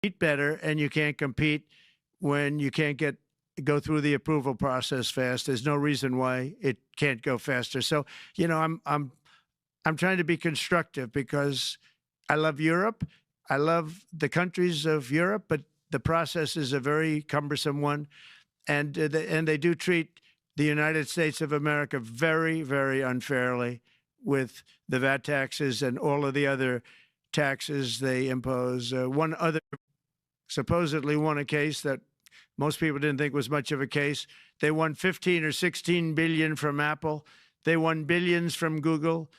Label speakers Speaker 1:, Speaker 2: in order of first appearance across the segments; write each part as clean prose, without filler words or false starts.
Speaker 1: compete better, and you can't compete when you can't go through the approval process fast. There's no reason why it can't go faster. So, you know, I'm trying to be constructive because I love Europe. I love the countries of Europe, but the process is a very cumbersome one, and they do treat the United States of America very, very unfairly with the VAT taxes and all of the other taxes they impose. One other supposedly won a case that most people didn't think was much of a case. They won 15 or 16 billion from Apple. They won billions from Google.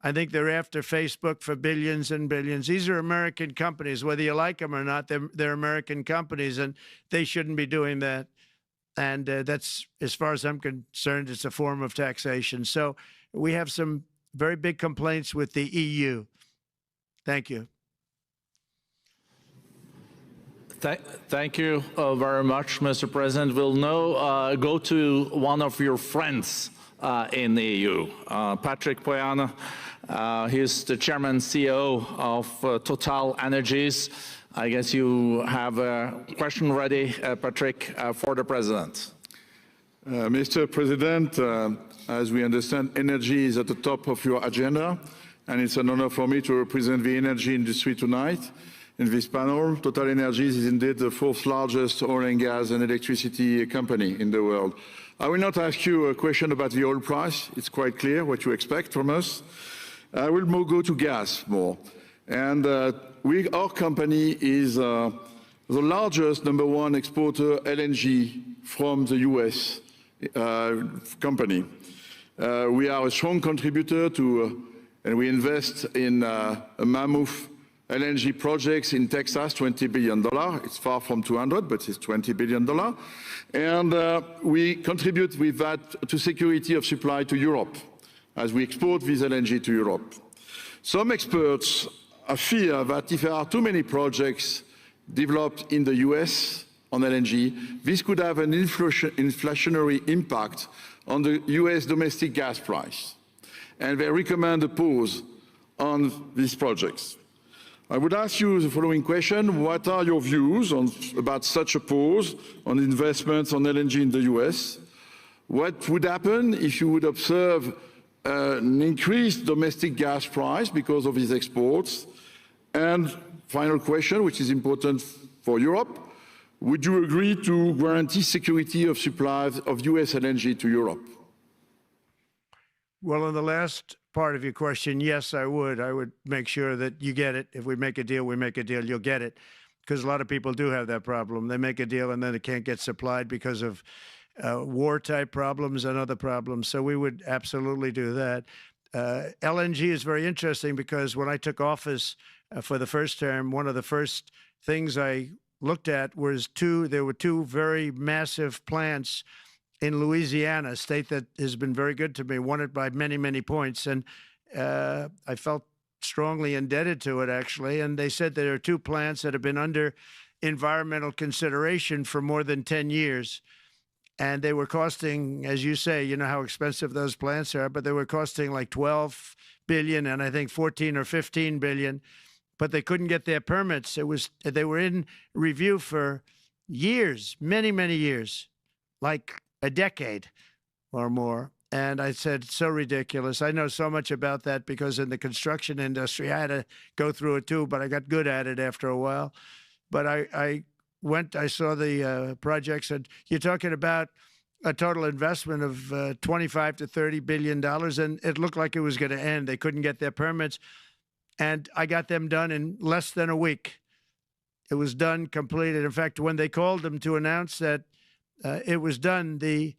Speaker 1: I think they're after Facebook for billions and billions. These are American companies, whether you like them or not. They're American companies, and they shouldn't be doing that. And that's, as far as I'm concerned, it's a form of taxation. So we have some very big complaints with the EU. Thank you.
Speaker 2: Thank you very much, Mr. President. We'll now go to one of your friends in the EU, Patrick Pouyanné. He's the chairman CEO of Total Energies. I guess you have a question ready, Patrick, for the President.
Speaker 3: Mr. President, as we understand, energy is at the top of your agenda, and it's an honor for me to represent the energy industry tonight. In this panel, Total Energies is indeed the fourth largest oil and gas and electricity company in the world. I will not ask you a question about the oil price. It's quite clear what you expect from us. I will go to gas more. And our company is the largest #1 exporter LNG from the US company. We are a strong contributor to, and we invest in a mammoth LNG projects in Texas, $20 billion. It's far from 200, but it's $20 billion. And we contribute with that to security of supply to Europe, as we export this LNG to Europe. Some experts fear that if there are too many projects developed in the US on LNG, this could have an inflationary impact on the US domestic gas price. And they recommend a pause on these projects. I would ask you the following question. What are your views about such a pause on investments on LNG in the US? What would happen if you would observe an increased domestic gas price because of these exports? And final question, which is important for Europe, would you agree to guarantee security of supply of US LNG to Europe?
Speaker 1: Well, in the last part of your question, yes, I would. I would make sure that you get it. If we make a deal, we make a deal, you'll get it. Because a lot of people do have that problem. They make a deal and then it can't get supplied because of war-type problems and other problems. So we would absolutely do that. LNG is very interesting because when I took office for the first term, one of the first things I looked at was there were two very massive plants in Louisiana, a state that has been very good to me, won it by many, many points. And I felt strongly indebted to it, actually. And they said there are two plants that have been under environmental consideration for more than 10 years. And they were costing, as you say, you know how expensive those plants are, but they were costing like 12 billion and I think 14 or 15 billion. But they couldn't get their permits. They were in review for years, many, many years, like a decade or more. And I said, so ridiculous. I know so much about that because in the construction industry, I had to go through it too, but I got good at it after a while. But I saw the projects, and you're talking about a total investment of 25 to $30 billion, and it looked like it was going to end. They couldn't get their permits. And I got them done in less than a week. It was done, completed. In fact, when they called them to announce that it was done, the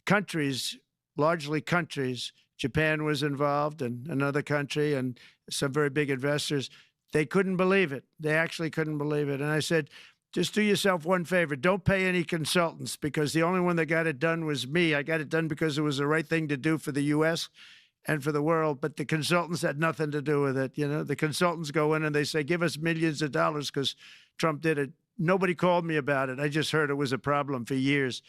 Speaker 1: countries, largely countries, Japan was involved and another country and some very big investors, they couldn't believe it. They actually couldn't believe it. And I said, just do yourself one favor. Don't pay any consultants, because the only one that got it done was me. I got it done because it was the right thing to do for the U.S. and for the world, but the consultants had nothing to do with it. You know, the consultants go in and they say, give us millions of dollars because Trump did it. Nobody called me about it. I just heard it was a problem for years.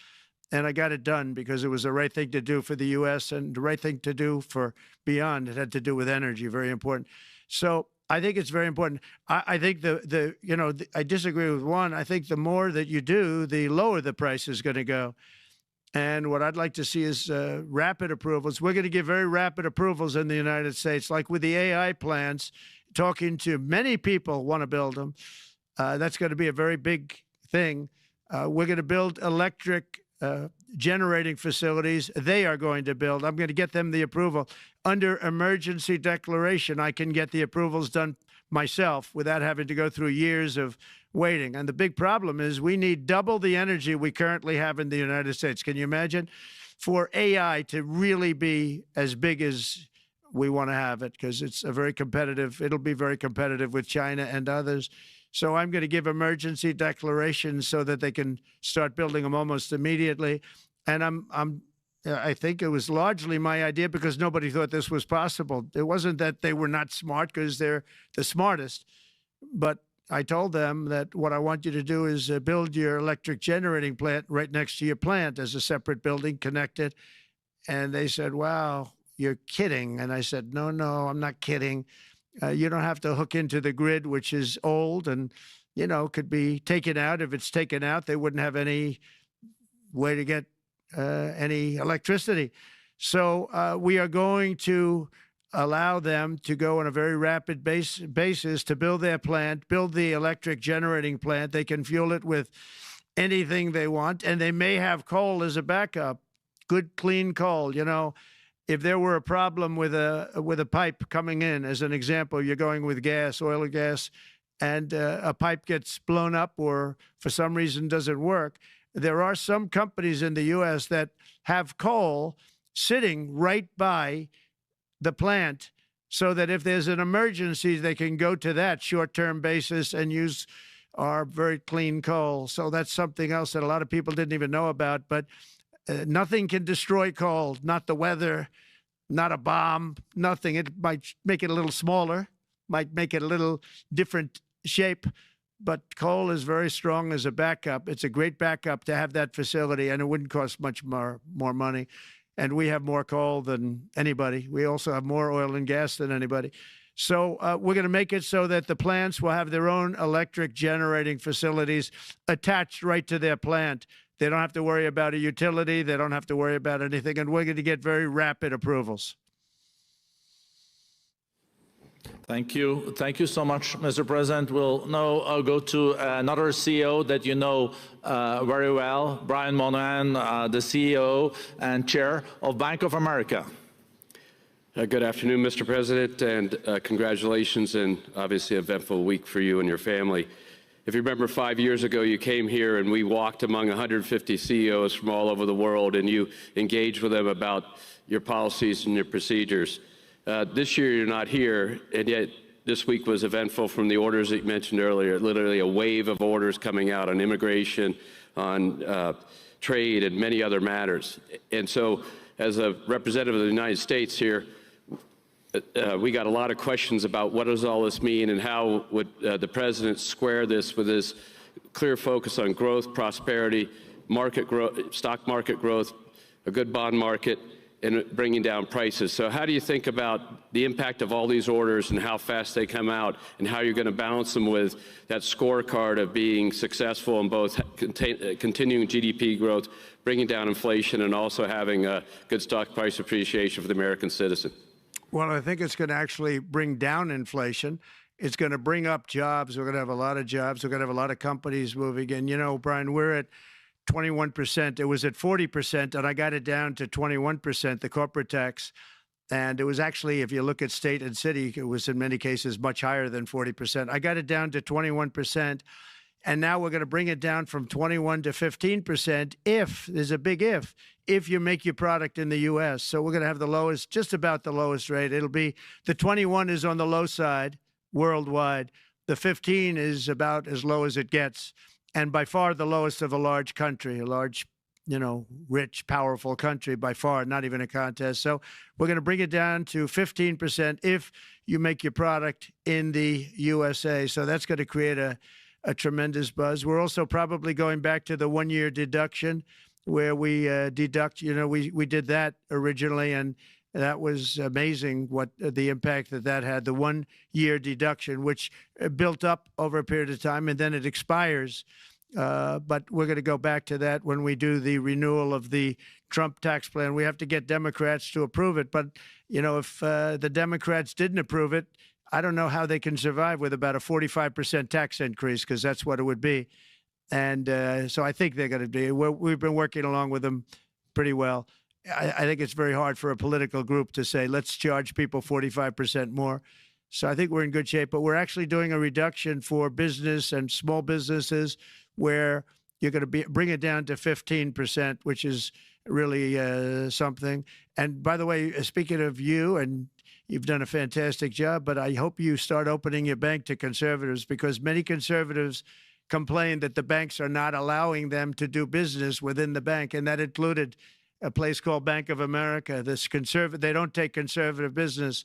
Speaker 1: And I got it done because it was the right thing to do for the U.S. and the right thing to do for beyond. It had to do with energy, very important. So I think it's very important. I think I disagree with one. I think the more that you do, the lower the price is going to go. And what I'd like to see is rapid approvals. We're going to give very rapid approvals in the United States, like with the AI plants. Talking to many people want to build them. That's going to be a very big thing. We're going to build electric generating facilities. They are going to build. I'm going to get them the approval. Under emergency declaration, I can get the approvals done myself without having to go through years of waiting. And the big problem is we need double the energy we currently have in the United States. Can you imagine? For AI to really be as big as we want to have it, because it's a very competitive, it'll be very competitive with China and others. So I'm going to give emergency declarations so that they can start building them almost immediately. And I think it was largely my idea because nobody thought this was possible. It wasn't that they were not smart, because they're the smartest. But I told them that what I want you to do is build your electric generating plant right next to your plant as a separate building connected. And they said, wow, you're kidding. And I said, no, I'm not kidding. You don't have to hook into the grid, which is old and, could be taken out. If it's taken out, they wouldn't have any way to get any electricity. So we are going to allow them to go on a very rapid basis to build their plant, build the electric generating plant. They can fuel it with anything they want, and they may have coal as a backup, good, clean coal. If there were a problem with a pipe coming in, as an example, you're going with gas, oil or gas, and a pipe gets blown up or for some reason doesn't work, there are some companies in the U.S. that have coal sitting right by the plant so that if there's an emergency, they can go to that short-term basis and use our very clean coal. So that's something else that a lot of people didn't even know about. But nothing can destroy coal, not the weather, not a bomb, nothing. It might make it a little smaller, might make it a little different shape, but coal is very strong as a backup. It's a great backup to have that facility, and it wouldn't cost much more money. And we have more coal than anybody. We also have more oil and gas than anybody. So we're going to make it so that the plants will have their own electric generating facilities attached right to their plant. They don't have to worry about a utility. They don't have to worry about anything. And we're going to get very rapid approvals.
Speaker 2: Thank you. Thank you so much, Mr. President. We'll now go to another CEO that you know very well, Brian Moynihan, the CEO and Chair of Bank of America.
Speaker 4: Good afternoon, Mr. President, and congratulations, and obviously an eventful week for you and your family. If you remember 5 years ago, you came here and we walked among 150 CEOs from all over the world, and you engaged with them about your policies and your procedures. This year, you're not here, and yet this week was eventful from the orders that you mentioned earlier, literally a wave of orders coming out on immigration, on trade, and many other matters. And so, as a representative of the United States here, we got a lot of questions about what does all this mean and how would the president square this with his clear focus on growth, prosperity, market growth, stock market growth, a good bond market, and bringing down prices. So how do you think about the impact of all these orders and how fast they come out, and how you're going to balance them with that scorecard of being successful in both continuing GDP growth, bringing down inflation, and also having a good stock price appreciation for the American citizen?
Speaker 1: Well, I think it's going to actually bring down inflation. It's going to bring up jobs. We're going to have a lot of jobs. We're going to have a lot of companies moving in. Brian, we're at 21%. It was at 40%, and I got it down to 21%, the corporate tax. And it was actually, if you look at state and city, it was in many cases much higher than 40%. I got it down to 21%. And now we're going to bring it down from 21 to 15% if, there's a big if you make your product in the U.S. So we're going to have the lowest, just about the lowest rate. It'll be, the 21 is on the low side worldwide. The 15 is about as low as it gets. And by far the lowest of a large country, a large, rich, powerful country, by far, not even a contest. So we're going to bring it down to 15% if you make your product in the USA. So that's going to create a tremendous buzz. We're also probably going back to the one-year deduction where we deduct, we did that originally, and That was amazing what the impact that had, the 1-year deduction, which built up over a period of time, and then it expires. But we're going to go back to that when we do the renewal of the Trump tax plan. We have to get Democrats to approve it. But, if the Democrats didn't approve it, I don't know how they can survive with about a 45% tax increase, because that's what it would be. And so I think they're going to be. We've been working along with them pretty well. I think it's very hard for a political group to say, let's charge people 45% more. So I think we're in good shape. But we're actually doing a reduction for business and small businesses where you're going to bring it down to 15%, which is really something. And by the way, speaking of you, and you've done a fantastic job, but I hope you start opening your bank to conservatives, because many conservatives complain that the banks are not allowing them to do business within the bank, and that included a place called Bank of America. They don't take conservative business.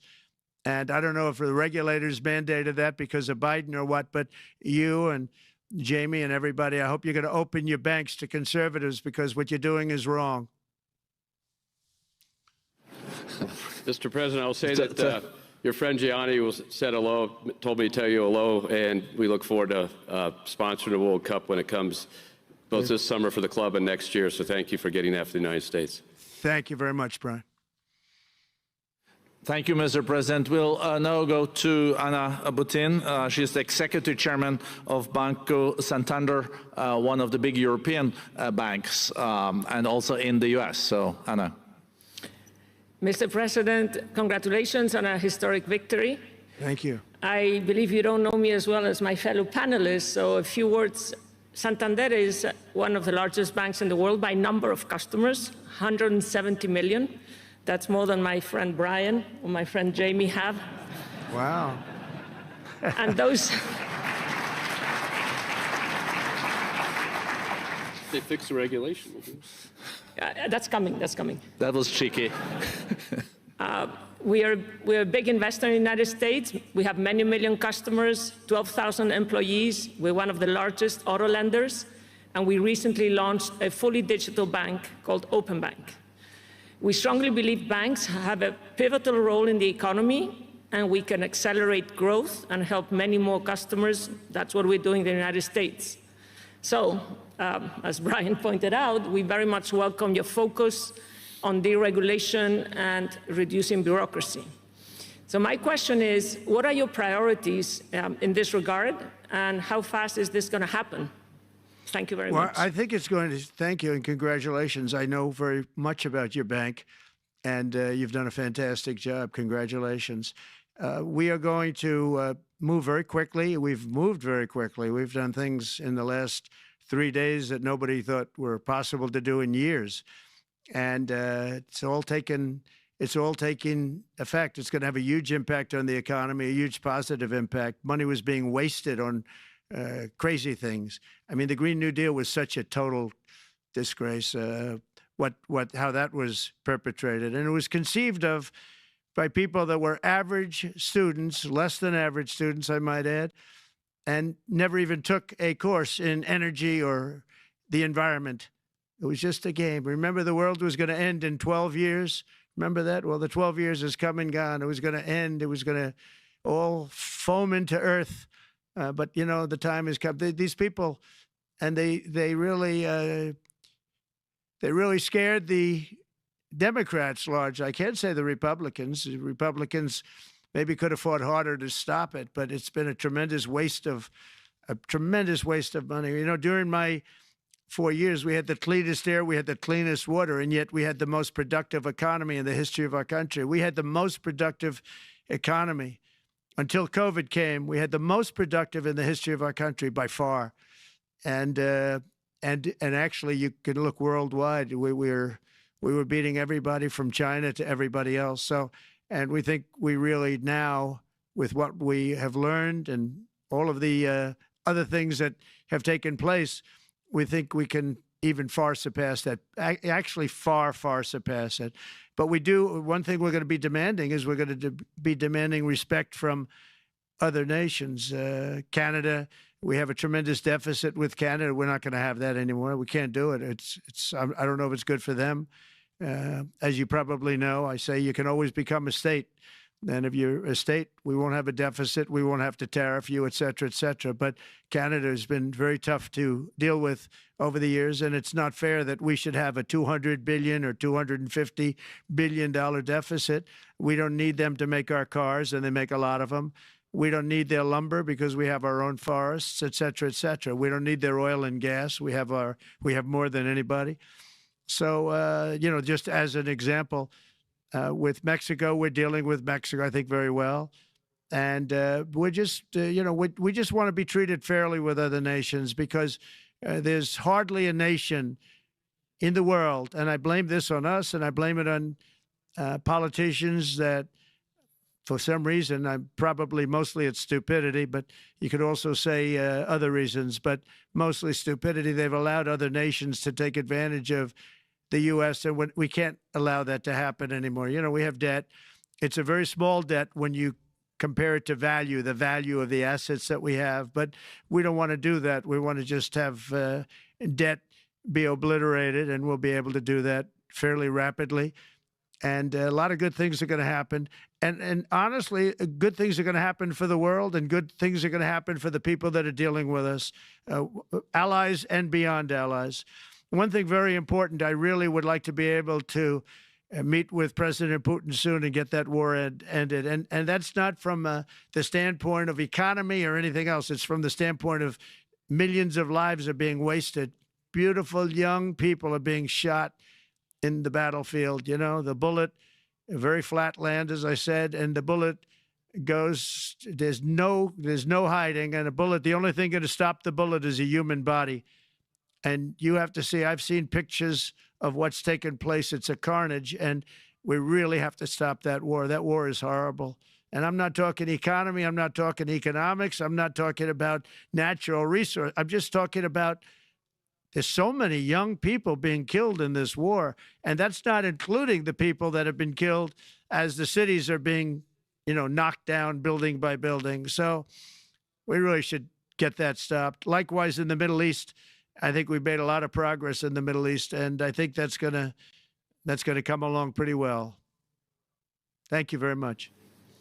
Speaker 1: And I don't know if the regulators mandated that because of Biden or what, but you and Jamie and everybody, I hope you're going to open your banks to conservatives, because what you're doing is wrong.
Speaker 4: Mr. President, I'll say that your friend Gianni said hello, told me to tell you hello, and we look forward to sponsoring the World Cup when it comes, both this summer for the club and next year. So thank you for getting that for the United States.
Speaker 1: Thank you very much, Brian.
Speaker 2: Thank you, Mr. President. We'll now go to Ana Butin. She's the executive chairman of Banco Santander, one of the big European banks, and also in the U.S. So, Ana.
Speaker 5: Mr. President, congratulations on a historic victory.
Speaker 1: Thank you.
Speaker 5: I believe you don't know me as well as my fellow panelists, so a few words. Santander is one of the largest banks in the world by number of customers, 170 million. That's more than my friend Brian or my friend Jamie have.
Speaker 1: Wow.
Speaker 5: And those...
Speaker 4: They fixed the regulation.
Speaker 5: That's coming, that's coming.
Speaker 2: That was cheeky.
Speaker 5: We're a big investor in the United States. We have many million customers, 12,000 employees. We're one of the largest auto lenders. And we recently launched a fully digital bank called Open Bank. We strongly believe banks have a pivotal role in the economy, and we can accelerate growth and help many more customers. That's what we're doing in the United States. So, as Brian pointed out, we very much welcome your focus on deregulation and reducing bureaucracy. So my question is, what are your priorities in this regard, and how fast is this going to happen? Thank you very much.
Speaker 1: Well, I think it's going to, thank you and congratulations. I know very much about your bank, and you've done a fantastic job. Congratulations. We are going to move very quickly. We've moved very quickly. We've done things in the last 3 days that nobody thought were possible to do in years. And it's all taking effect. It's going to have a huge impact on the economy, a huge positive impact. Money was being wasted on crazy things. I mean, the Green New Deal was such a total disgrace, how that was perpetrated. And it was conceived of by people that were average students, less than average students, I might add, and never even took a course in energy or the environment. It was just a game. Remember, the world was going to end in 12 years? Remember that? Well, the 12 years has come and gone. It was going to end. It was going to all foam into earth. But, you know, the time has come. These people, and they really scared the Democrats large. I can't say the Republicans. The Republicans maybe could have fought harder to stop it, but it's been a tremendous waste of money. You know, during my 4 years, we had the cleanest air, we had the cleanest water, and yet we had the most productive economy in the history of our country. We had the most productive economy until COVID came. We had the most productive in the history of our country by far, and actually, you can look worldwide. We were beating everybody from China to everybody else. So, and we think we really now, with what we have learned and all of the other things that have taken place, we think we can even far surpass that, actually far, far surpass it. But we do, one thing we're going to be demanding is we're going to be demanding respect from other nations. Canada, we have a tremendous deficit with Canada. We're not going to have that anymore. We can't do it. I don't know if it's good for them. As you probably know, I say you can always become a state. And if you're a state, we won't have a deficit. We won't have to tariff you, et cetera, et cetera. But Canada has been very tough to deal with over the years. And it's not fair that we should have a $200 billion or $250 billion deficit. We don't need them to make our cars, and they make a lot of them. We don't need their lumber because we have our own forests, et cetera, et cetera. We don't need their oil and gas. We have more than anybody. So, just as an example, with Mexico, we're dealing with Mexico, I think, very well. And we're just, we just want to be treated fairly with other nations, because there's hardly a nation in the world, and I blame this on us, and I blame it on politicians that, for some reason, mostly it's stupidity, but you could also say other reasons, but mostly stupidity. They've allowed other nations to take advantage of the U.S., and we can't allow that to happen anymore. We have debt. It's a very small debt when you compare it to the value of the assets that we have, but we don't want to do that. We want to just have debt be obliterated, and we'll be able to do that fairly rapidly. And a lot of good things are going to happen. And honestly, good things are going to happen for the world, and good things are going to happen for the people that are dealing with us, allies and beyond allies. One thing very important, I really would like to be able to meet with President Putin soon and get that war ended. And that's not from the standpoint of economy or anything else. It's from the standpoint of millions of lives are being wasted. Beautiful young people are being shot in the battlefield. The bullet, very flat land, as I said, and the bullet goes, there's no hiding. And a bullet, the only thing going to stop the bullet is a human body. And you have to see, I've seen pictures of what's taken place. It's a carnage, and we really have to stop that war. That war is horrible. And I'm not talking economy. I'm not talking economics. I'm not talking about natural resource. I'm just talking about there's so many young people being killed in this war. And that's not including the people that have been killed as the cities are being, knocked down building by building. So we really should get that stopped. Likewise, in the Middle East, I think we've made a lot of progress in the Middle East, and I think that's gonna come along pretty well. Thank you very much.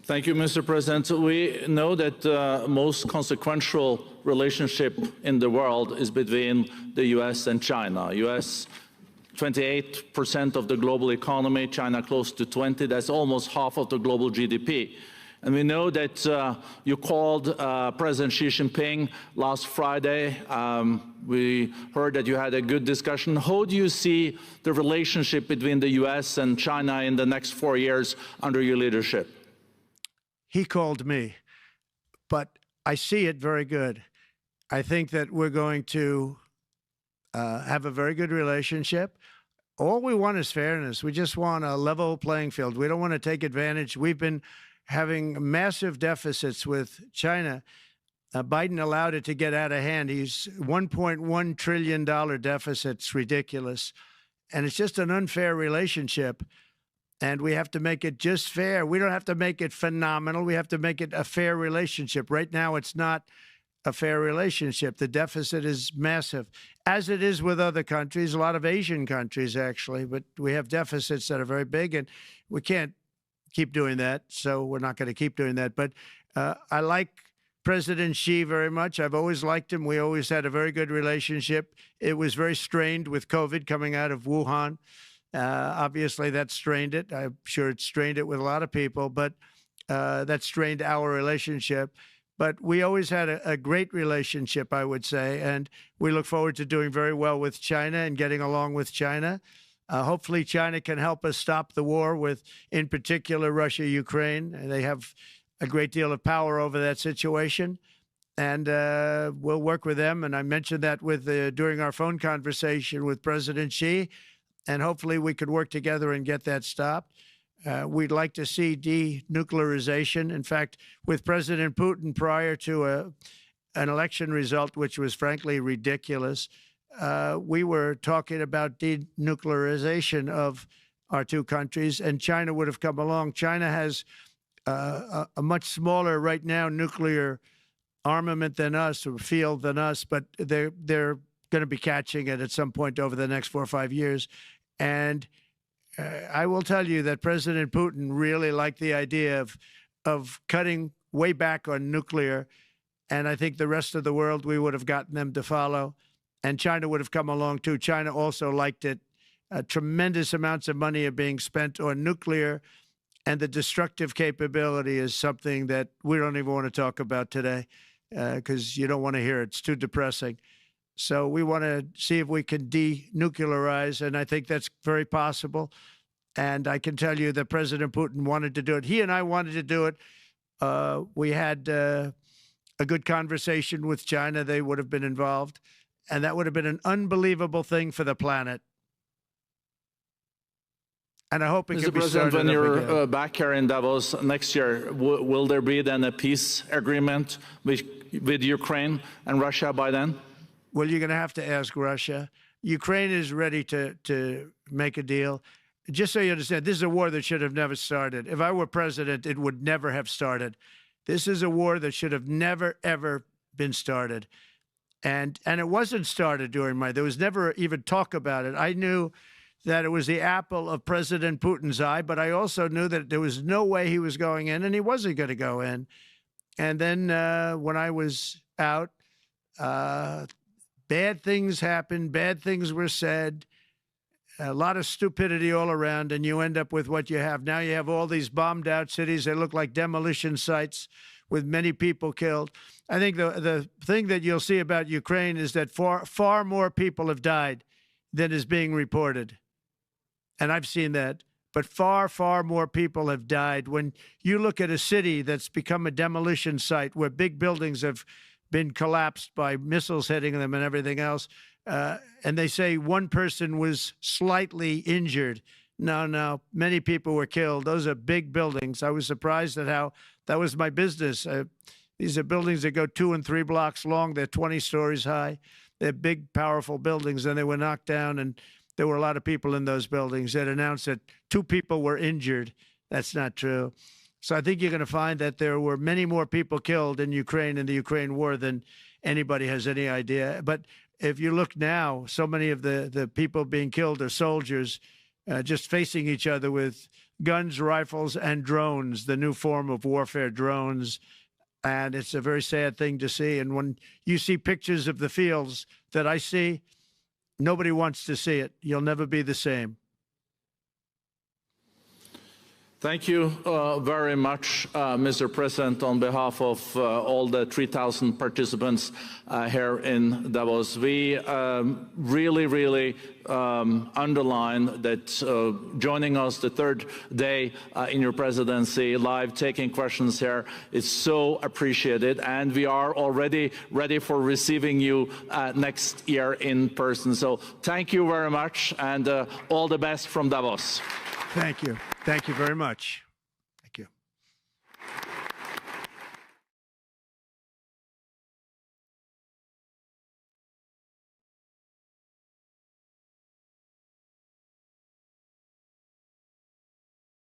Speaker 2: Thank you, Mr. President. We know that the most consequential relationship in the world is between the U.S. and China. U.S. 28% of the global economy, China close to 20%. That's almost half of the global GDP. And we know that you called President Xi Jinping last Friday. We heard that you had a good discussion. How do you see the relationship between the U.S. and China in the next 4 years under your leadership?
Speaker 1: He called me, but I see it very good. I think that we're going to have a very good relationship. All we want is fairness. We just want a level playing field. We don't want to take advantage. We've been having massive deficits with China. Biden allowed it to get out of hand. He's $1.1 trillion deficit. It's ridiculous. And it's just an unfair relationship. And we have to make it just fair. We don't have to make it phenomenal. We have to make it a fair relationship. Right now, it's not a fair relationship. The deficit is massive, as it is with other countries, a lot of Asian countries, actually. But we have deficits that are very big, and we can't keep doing that. So we're not going to keep doing that. But I like President Xi very much. I've always liked him. We always had a very good relationship. It was very strained with COVID coming out of Wuhan. Obviously, that strained it. I'm sure it strained it with a lot of people, but that strained our relationship. But we always had a great relationship, I would say, and we look forward to doing very well with China and getting along with China. Hopefully, China can help us stop the war with, in particular, Russia, Ukraine. They have a great deal of power over that situation, and we'll work with them. And I mentioned that during our phone conversation with President Xi, and hopefully we could work together and get that stopped. We'd like to see denuclearization. In fact, with President Putin, prior to an election result, which was frankly ridiculous, we were talking about denuclearization of our two countries, and China would have come along. China has a much smaller, right now, nuclear armament than us, or field than us, but they're going to be catching it at some point over the next 4 or 5 years. And I will tell you that President Putin really liked the idea of cutting way back on nuclear. And I think the rest of the world, we would have gotten them to follow. And China would have come along, too. China also liked it. Tremendous amounts of money are being spent on nuclear. And the destructive capability is something that we don't even want to talk about today because you don't want to hear it. It's too depressing. So we want to see if we can denuclearize, and I think that's very possible. And I can tell you that President Putin wanted to do it. He and I wanted to do it. We had a good conversation with China. They would have been involved, and that would have been an unbelievable thing for the planet. And I hope it can be
Speaker 2: President,
Speaker 1: started
Speaker 2: when
Speaker 1: up
Speaker 2: you're
Speaker 1: again.
Speaker 2: back here in Davos next year, will there be then a peace agreement with Ukraine and Russia by then?
Speaker 1: Well, you're going to have to ask Russia. Ukraine is ready to make a deal. Just so you understand, this is a war that should have never started. If I were president, it would never have started. This is a war that should have never, ever been started. And it wasn't started during there was never even talk about it. I knew that it was the apple of President Putin's eye, but I also knew that there was no way he was going in, and he wasn't going to go in. And then when I was out, bad things happened, bad things were said, a lot of stupidity all around, and you end up with what you have. Now you have all these bombed out cities. They look like demolition sites with many people killed. I think the thing that you'll see about Ukraine is that far more people have died than is being reported. And I've seen that. But far, far more people have died. When you look at a city that's become a demolition site where big buildings have been collapsed by missiles hitting them and everything else, and they say one person was slightly injured. No, many people were killed. Those are big buildings. I was surprised at how that was my business. These are buildings that go 2 and 3 blocks long. They're 20 stories high. They're big, powerful buildings, and they were knocked down, and there were a lot of people in those buildings that announced that 2 people were injured. That's not true. So I think you're going to find that there were many more people killed in Ukraine in the Ukraine war than anybody has any idea. But if you look now, so many of the people being killed are soldiers just facing each other with guns, rifles, and drones, the new form of warfare, drones. And it's a very sad thing to see. And when you see pictures of the fields that I see, nobody wants to see it. You'll never be the same.
Speaker 2: Thank you very much, Mr. President, on behalf of all the 3,000 participants here in Davos. We really underline that joining us the 3rd day in your presidency, live taking questions here is so appreciated, and we are already ready for receiving you next year in person. So thank you very much, and all the best from Davos.
Speaker 1: Thank you. Thank you very much.